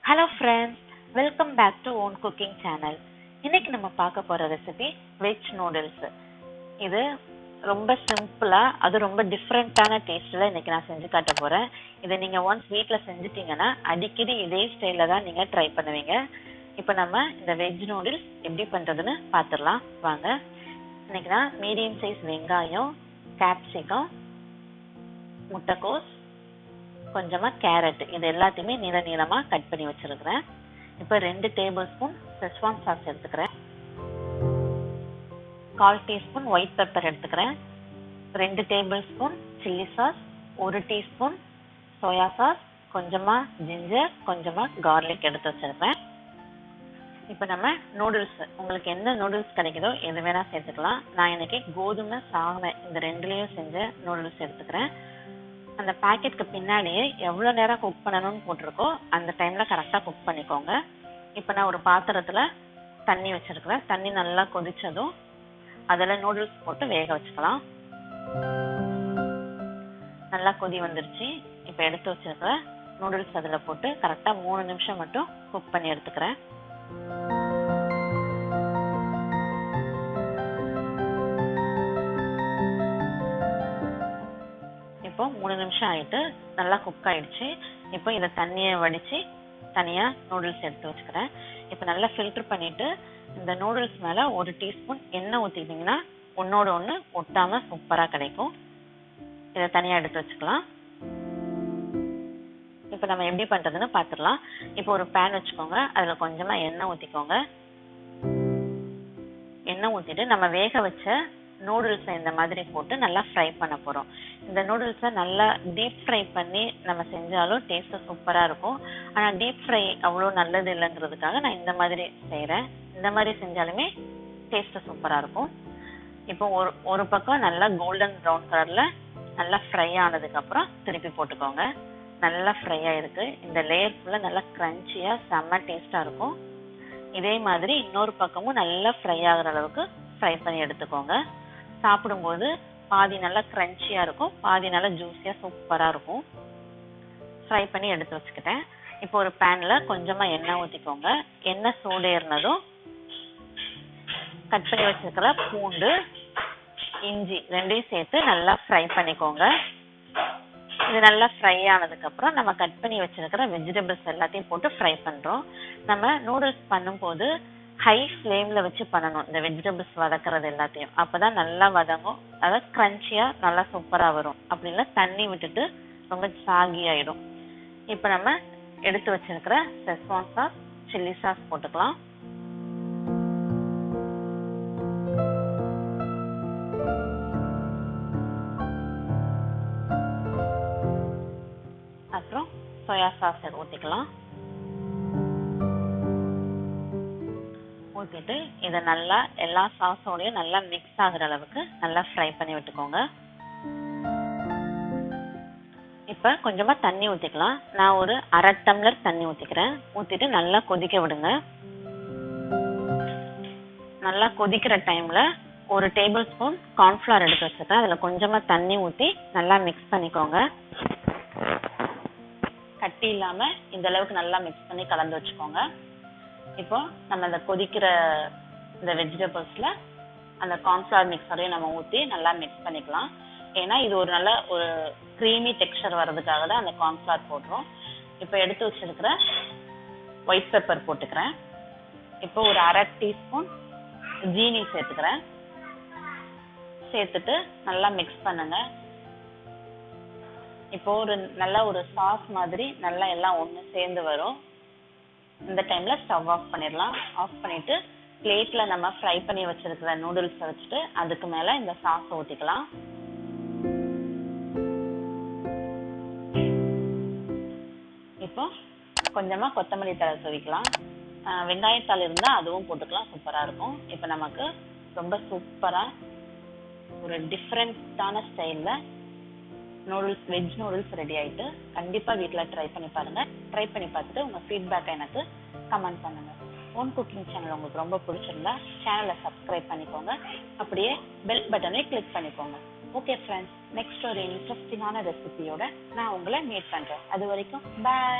Hello friends, welcome back to Own Cooking Channel. இன்னைக்கு நம்ம பார்க்க போற ரெசிபி வெஜ் நூடுல்ஸ். இது ரொம்ப சிம்பிளா அது ரொம்ப டிஃபரெண்டான டேஸ்ட்ல இன்னைக்கு நான் செஞ்சு காட்ட போறேன். இதை நீங்க ஒன்ஸ் வீட்ல செஞ்சிட்டீங்கன்னா அடிக்கடி இதே ஸ்டைல்ல தான் நீங்க ட்ரை பண்ணுவீங்க. இப்போ நம்ம இந்த வெஜ் நூடுல்ஸ் எப்படி பண்றதுன்னு பார்த்துடலாம் வாங்க. இன்னைக்கு நான் மீடியம் சைஸ் வெங்காயம், கேப்சிகம், முட்டைக்கோஸ், கொஞ்சமா கேரட் இது எல்லாத்தையுமே நீள நீளமா கட் பண்ணி வச்சிருக்கிறேன். இப்போ 2 டேபிள் ஸ்பூன் Schezwan Sauce எடுத்துக்கிறேன். 1/4 டீஸ்பூன் ஒயிட் பெப்பர் எடுத்துக்கிறேன். 2 table spoon chilli sauce, 1 teaspoon soya sauce, கொஞ்சமா ஜிஞ்சர், கொஞ்சமா கார்லிக் எடுத்து வச்சிருக்கேன். இப்போ நம்ம நூடுல்ஸ், உங்களுக்கு என்ன நூடுல்ஸ் கிடைக்குதோ எது வேணா சேர்த்துக்கலாம். நான் இன்னைக்கு கோதுமை சாமை இந்த ரெண்டுலேயும் செஞ்ச நூடுல்ஸ் எடுத்துக்கிறேன். அந்த பேக்கெட்டுக்கு பின்னாடியே எவ்வளோ நேரம் குக் பண்ணணும்னு போட்டிருக்கோ அந்த டைமில் கரெக்டாக குக் பண்ணிக்கோங்க. இப்போ நான் ஒரு பாத்திரத்தில் தண்ணி வச்சுருக்கிறேன். தண்ணி நல்லா கொதிச்சதும் அதில் நூடுல்ஸ் போட்டு வேக வச்சுக்கலாம். நல்லா கொதி வந்துருச்சு. இப்போ எடுத்து வச்சுருக்கிற நூடுல்ஸ் அதில் போட்டு கரெக்டாக 3 நிமிஷம் மட்டும் குக் பண்ணி எடுத்துக்கிறேன். இப்போ 3 நிமிஷம் ஆயிட்டு நல்லா குக் ஆயிடுச்சு. இப்போ இதை தண்ணியை வடிச்சு தனியா நூடுல்ஸ் எடுத்து வச்சுக்கிறேன். இப்போ நல்லா ஃபில்டர் பண்ணிட்டு இந்த நூடுல்ஸ் மேல 1 டீஸ்பூன் எண்ணெய் ஊற்றிட்டீங்கன்னா ஒன்னோட ஒன்று ஒட்டாம சூப்பரா கிடைக்கும். இதை தனியா எடுத்து வச்சுக்கலாம். இப்போ நம்ம எப்படி பண்றதுன்னு பார்த்துடலாம். இப்போ ஒரு பேன் வச்சுக்கோங்க. அதுல கொஞ்சமா எண்ணெய் ஊற்றிக்கோங்க. எண்ணெய் ஊற்றிட்டு நம்ம வேக வச்ச நூடுல்ஸை இந்த மாதிரி போட்டு நல்லா ஃப்ரை பண்ண போகிறோம். இந்த நூடுல்ஸை நல்லா டீப் ஃப்ரை பண்ணி நம்ம செஞ்சாலும் டேஸ்ட்டு சூப்பராக இருக்கும். ஆனால் டீப் ஃப்ரை அவ்வளோ நல்லது இல்லைங்கிறதுக்காக நான் இந்த மாதிரி செய்கிறேன். இந்த மாதிரி செஞ்சாலுமே டேஸ்ட்டு சூப்பராக இருக்கும். இப்போ ஒரு பக்கம் நல்லா கோல்டன் ப்ரௌன் கலரில் நல்லா ஃப்ரை ஆனதுக்கப்புறம் திருப்பி போட்டுக்கோங்க. நல்லா ஃப்ரை ஆகிருக்கு. இந்த லேயர் ஃபுல்லாக நல்லா க்ரன்ச்சியாக செம்ம டேஸ்ட்டாக இருக்கும். இதே மாதிரி இன்னொரு பக்கமும் நல்லா ஃப்ரை ஆகிற அளவுக்கு ஃப்ரை பண்ணி எடுத்துக்கோங்க. சாப்பிடும்போது பாதி நல்லா க்ரன்ச்சியாக இருக்கும், பாதி நல்லா ஜூஸியாக சூப்பராக இருக்கும். ஃப்ரை பண்ணி எடுத்து வச்சுக்கிட்டேன். இப்போ ஒரு பேனில் கொஞ்சமாக எண்ணெய் ஊற்றிக்கோங்க. எண்ணெய் சூடேறினதும் கட் பண்ணி வச்சுருக்கிற பூண்டு, இஞ்சி ரெண்டையும் சேர்த்து நல்லா ஃப்ரை பண்ணிக்கோங்க. இது நல்லா ஃப்ரை ஆனதுக்கப்புறம் நம்ம கட் பண்ணி வச்சுருக்கிற வெஜிடபிள்ஸ் எல்லாத்தையும் போட்டு ஃப்ரை பண்ணுறோம். நம்ம நூடுல்ஸ் பண்ணும்போது ஹை ஃப்ளேமில் வச்சு பண்ணணும். இந்த வெஜிடபிள்ஸ் வதக்கிறது எல்லாத்தையும் அப்போ தான் நல்லா வதங்கும். அதாவது க்ரன்ச்சியாக நல்லா சூப்பராக வரும். அப்படி இல்லை தண்ணி விட்டுட்டு ரொம்ப சாகி ஆகிடும். இப்போ நம்ம எடுத்து வச்சிருக்கிற Schezwan சாஸ், சில்லி சாஸ் போட்டுக்கலாம். அப்புறம் சோயா சாஸ் ஊற்றிக்கலாம். ஊற்றிட்டு இதை நல்லா எல்லா சாஸோடையும் நல்லா மிக்ஸ் ஆகுற அளவுக்கு நல்லா ஃப்ரை பண்ணி விட்டுக்கோங்க. இப்போ கொஞ்சமாக தண்ணி ஊற்றிக்கலாம். நான் ஒரு 1/2 டம்ளர் தண்ணி ஊற்றிக்கிறேன். ஊற்றிட்டு நல்லா கொதிக்க விடுங்க. நல்லா கொதிக்கிற டைமில் 1 டேபிள் ஸ்பூன் கார்ன்ஃப்ளவர் எடுத்து வச்சுருக்கேன். அதில் கொஞ்சமாக தண்ணி ஊற்றி நல்லா மிக்ஸ் பண்ணிக்கோங்க. கட்டி இல்லாமல் இந்த அளவுக்கு நல்லா மிக்ஸ் பண்ணி கலந்து வச்சுக்கோங்க. இப்போ நம்ம இந்த கொதிக்கிற இந்த வெஜிடபிள்ஸில் அந்த கார்ன்ஃப்ளவர் மிக்ஸரையும் நம்ம ஊற்றி நல்லா மிக்ஸ் பண்ணிக்கலாம். ஏன்னா இது ஒரு நல்ல ஒரு க்ரீமி டெக்ஸ்சர் வர்றதுக்காக தான் அந்த கார்ன்ஃப்ளவர் போடுறோம். இப்போ எடுத்து வச்சிருக்கிற ஒயிட் பெப்பர் போட்டுக்கிறேன். இப்போ ஒரு 1/2 டீஸ்பூன் ஜீனி சேர்த்துக்கிறேன். சேர்த்துட்டு நல்லா மிக்ஸ் பண்ணுங்க. இப்போ நல்ல ஒரு சாஸ் மாதிரி நல்லா எல்லாம் ஒன்று சேர்ந்து வரும். இந்த டைம்ல ஸ்டவ் ஆஃப் பண்ணிடலாம். ஆஃப் பண்ணிட்டு பிளேட்ல நம்ம ஃப்ரை பண்ணி வச்சிருக்கிற நூடுல்ஸை வச்சுட்டு அதுக்கு மேல இந்த சாஸ் ஊற்றிக்கலாம். இப்போ கொஞ்சமா கொத்தமல்லி தழை தூவிக்கலாம். வெங்காயத்தாள் இருந்தா அதுவும் போட்டுக்கலாம், சூப்பரா இருக்கும். இப்போ நமக்கு ரொம்ப சூப்பரா ஒரு டிஃப்ரெண்டான ஸ்டைல்ல நூடுல்ஸ், வெஜ் நூடுல்ஸ் ரெடி ஆயிட்டு கண்டிப்பாக வீட்டில் ட்ரை பண்ணி பாருங்க. ட்ரை பண்ணி பார்த்துட்டு உங்கள் ஃபீட்பேக்கை எனக்கு கமெண்ட் பண்ணுங்க. ஓன் குக்கிங் சேனல் உங்களுக்கு ரொம்ப பிடிச்சிருந்தா சேனலை சப்ஸ்கிரைப் பண்ணிக்கோங்க. அப்படியே பெல் பட்டனை கிளிக் பண்ணிக்கோங்க. ஓகே ஃப்ரெண்ட்ஸ், நெக்ஸ்ட் ஒரு இன்ட்ரெஸ்டிங்கான ரெசிபியோட நான் உங்களை மீட் பண்ணுறேன். அது வரைக்கும் பாய்.